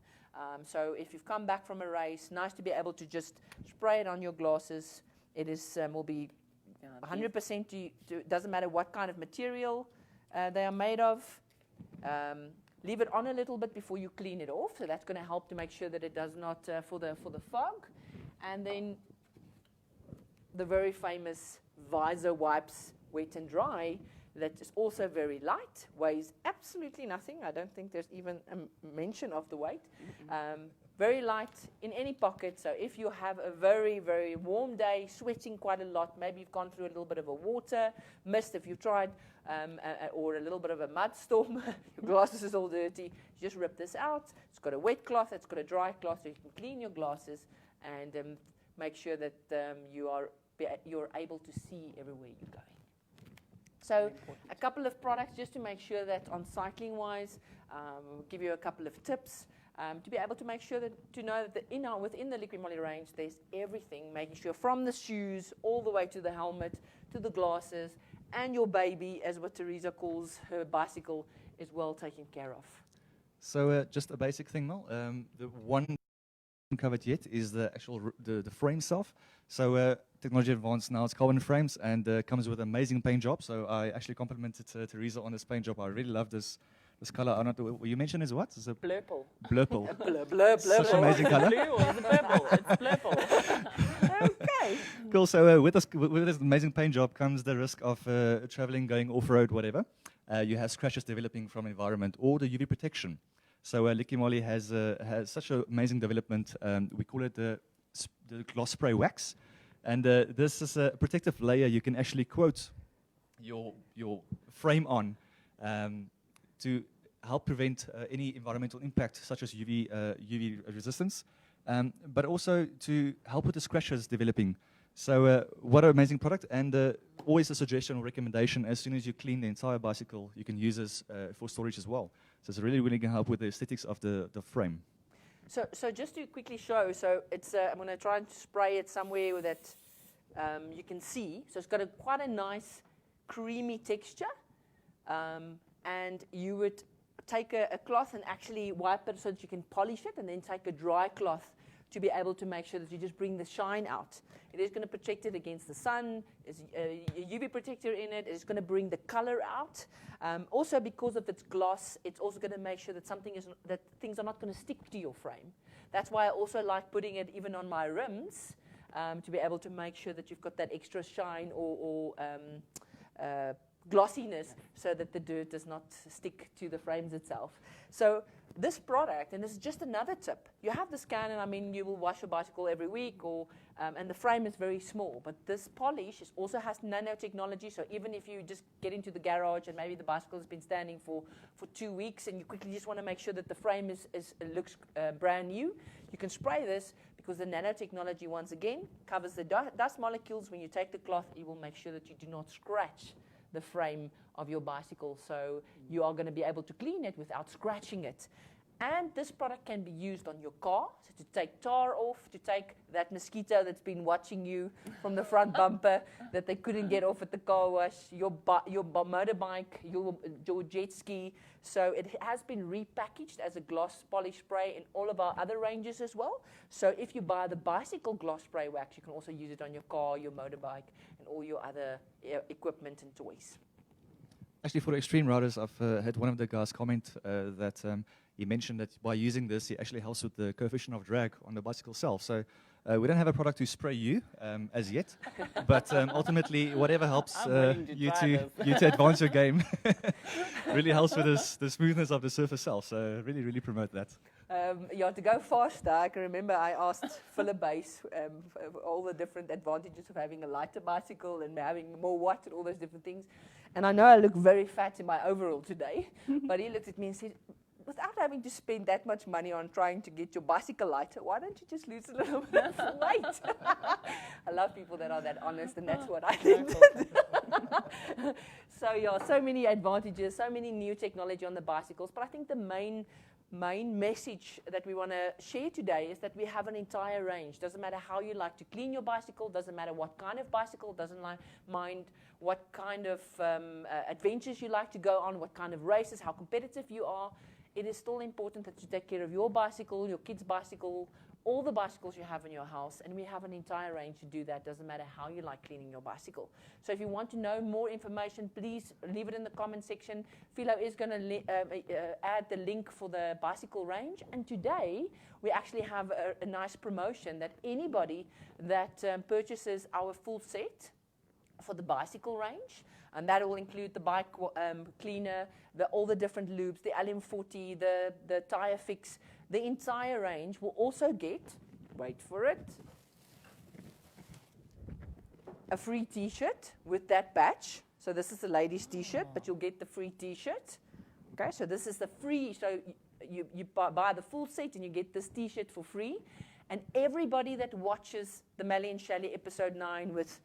So if you've come back from a race, nice to be able to just spray it on your glasses. It is will be 100%. Doesn't matter what kind of material they are made of. Leave it on a little bit before you clean it off. So that's going to help to make sure that it does not for the fog. And then the very famous visor wipes, wet and dry. That is also very light, weighs absolutely nothing. I don't think there's even a mention of the weight. Very light in any pocket. So if you have a very, very warm day, sweating quite a lot, maybe you've gone through a little bit of a water mist if you've tried, or a little bit of a mud storm, your glasses is all dirty, you just rip this out. It's got a wet cloth, it's got a dry cloth, so you can clean your glasses and make sure that you're able to see everywhere you're going. So a couple of products just to make sure that on cycling wise, we'll give you a couple of tips to be able to make sure to know that within the Liqui Moly range, there's everything, making sure from the shoes all the way to the helmet, to the glasses, and your baby, as what Theresa calls her bicycle, is well taken care of. So just a basic thing, Mel. The one covered yet is the actual the frame itself. So technology advanced now, it's carbon frames and comes with amazing paint job. So I actually complimented Theresa on this paint job. I really love this color. I don't know what you mentioned is what? Is it Blurple. Blurple. Blur. Such amazing color. Blue or is it purple? It's blurple. Okay. Cool. So with this amazing paint job comes the risk of traveling, going off-road, whatever. You have scratches developing from environment or the UV protection. So Liqui Moly has such an amazing development. We call it the gloss spray wax. And this is a protective layer you can actually coat your frame on to help prevent any environmental impact such as UV resistance, but also to help with the scratches developing. So what an amazing product, and always a suggestion or recommendation, as soon as you clean the entire bicycle, you can use this for storage as well. So it's really, really going to help with the aesthetics of the frame. So just to quickly show, so it's I'm going to try and spray it somewhere that you can see. So it's got quite a nice creamy texture, and you would take a cloth and actually wipe it so that you can polish it, and then take a dry cloth to be able to make sure that you just bring the shine out. It is going to protect it against the sun. There's a UV protector in it. It's going to bring the color out. Also, because of its gloss, it's also going to make sure that things are not going to stick to your frame. That's why I also like putting it even on my rims to be able to make sure that you've got that extra shine or glossiness so that the dirt does not stick to the frames itself. So this product, and this is just another tip, you have the scan, and I mean you will wash your bicycle every week, and the frame is very small, but this polish also has nanotechnology, so even if you just get into the garage and maybe the bicycle has been standing for 2 weeks and you quickly just want to make sure that the frame looks brand new, you can spray this because the nanotechnology once again covers the dust molecules. When you take the cloth, you will make sure that you do not scratch the frame of your bicycle, so you are going to be able to clean it without scratching it. And this product can be used on your car, so to take tar off, to take that mosquito that's been watching you from the front bumper that they couldn't get off at the car wash, your motorbike, your jet ski. So it has been repackaged as a gloss polish spray in all of our other ranges as well. So if you buy the bicycle gloss spray wax, you can also use it on your car, your motorbike, and all your other equipment and toys. Actually, for extreme riders, I've had one of the guys comment that he mentioned that by using this, it actually helps with the coefficient of drag on the bicycle itself. So we don't have a product to spray you as yet, but ultimately, whatever helps you to advance your game really helps with the smoothness of the surface itself. So really, really promote that. To go faster, I can remember I asked Philip Base all the different advantages of having a lighter bicycle and having more watt and all those different things. And I know I look very fat in my overall today, but he looked at me and said, without having to spend that much money on trying to get your bicycle lighter, why don't you just lose a little bit of weight? I love people that are that honest, and that's what I did. So many advantages, so many new technology on the bicycles, but I think the main message that we want to share today is that we have an entire range. Doesn't matter how you like to clean your bicycle, doesn't matter what kind of bicycle, doesn't mind what kind of adventures you like to go on, what kind of races, how competitive you are. It is still important that you take care of your bicycle, your kid's bicycle, all the bicycles you have in your house, and we have an entire range to do that. Doesn't matter how you like cleaning your bicycle. So if you want to know more information, please leave it in the comment section. Philo is going to add the link for the bicycle range, and today we actually have a nice promotion that anybody that purchases our full set for the bicycle range, and that will include the bike cleaner, all the different lubes, the LM40, the tire fix, the entire range will also get, wait for it, a free t-shirt with that badge. So this is the ladies' t-shirt, but you'll get the free t-shirt. Okay, so this is the free, so you buy the full set and you get this t-shirt for free. And everybody that watches the Melly and Shally episode 9 with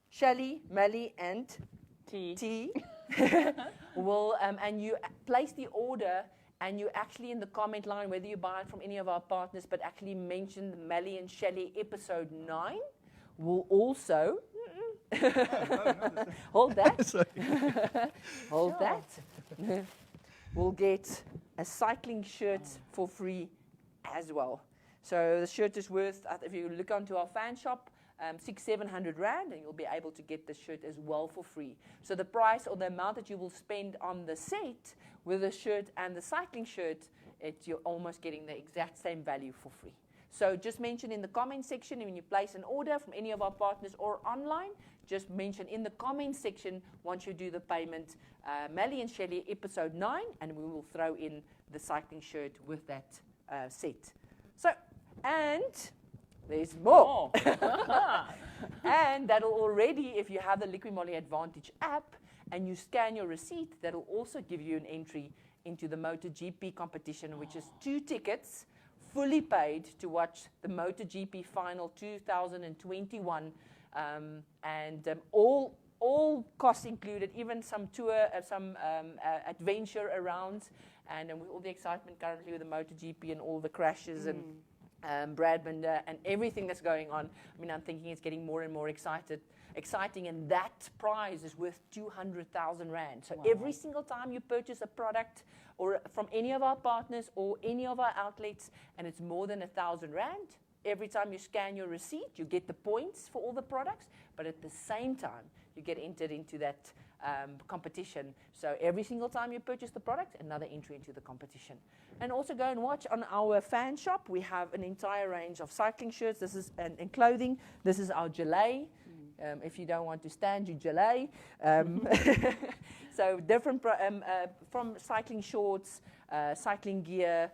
Shally, Melly, and T will, and you place the order, and you actually in the comment line, whether you buy it from any of our partners, but actually mention the Melly and Shally episode 9, will also hold that. Hold that. We'll get a cycling shirt for free as well. So the shirt is worth, if you look onto our fan shop, 600-700 rand, and you'll be able to get the shirt as well for free. So the price or the amount that you will spend on the set with the shirt and the cycling shirt, you're almost getting the exact same value for free. So just mention in the comment section when you place an order from any of our partners or online, just mention in the comment section once you do the payment, Melly and Shally episode 9, and we will throw in the cycling shirt with that set. So, and there's more. And that'll already, if you have the Liqui Moly Advantage app and you scan your receipt, that'll also give you an entry into the MotoGP competition, which is 2 tickets, fully paid, to watch the MotoGP final 2021, and all costs included, even some tour, some adventure around, and with all the excitement currently with the MotoGP and all the crashes and Brad Binder and everything that's going on. I mean, I'm thinking it's getting more and more exciting, and that prize is worth 200,000 rand. So every single time you purchase a product or from any of our partners or any of our outlets, and it's more than 1,000 rand, every time you scan your receipt, you get the points for all the products, but at the same time, you get entered into that competition. So every single time you purchase the product, another entry into the competition. And also go and watch on our fan shop. We have an entire range of cycling shirts. This is and clothing. This is our gilet. If you don't want to stand, you gilet. So different from cycling shorts, cycling gear,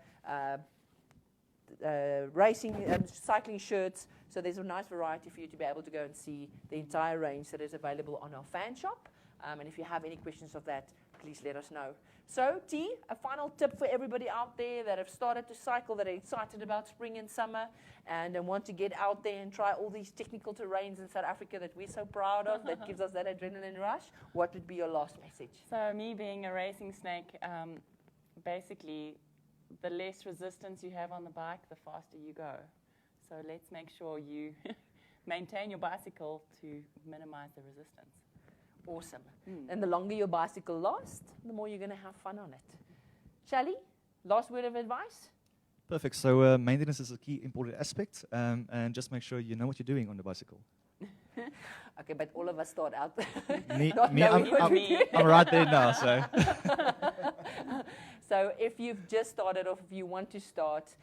racing cycling shirts. So there's a nice variety for you to be able to go and see the entire range that is available on our fan shop. And if you have any questions of that, please let us know. So, T, a final tip for everybody out there that have started to cycle, that are excited about spring and summer, and want to get out there and try all these technical terrains in South Africa that we're so proud of, that gives us that adrenaline rush. What would be your last message? So, me being a racing snake, basically, the less resistance you have on the bike, the faster you go. So let's make sure you maintain your bicycle to minimize the resistance. Awesome. And the longer your bicycle lasts, the more you're going to have fun on it. Shally, last word of advice? Perfect. So maintenance is a key important aspect, and just make sure you know what you're doing on the bicycle. Okay, but all of us start out. I'm right there now. So. So if you've just started, or if you want to start,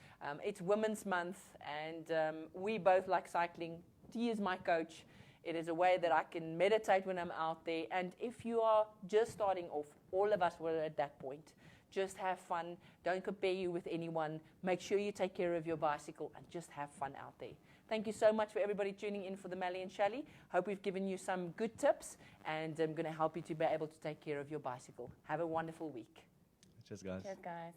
it's Women's Month, and we both like cycling. T is my coach. It is a way that I can meditate when I'm out there. And if you are just starting off, all of us were at that point. Just have fun. Don't compare you with anyone. Make sure you take care of your bicycle and just have fun out there. Thank you so much for everybody tuning in for the Melly and Shally. Hope we've given you some good tips, and I'm going to help you to be able to take care of your bicycle. Have a wonderful week. Cheers, guys. Cheers, guys.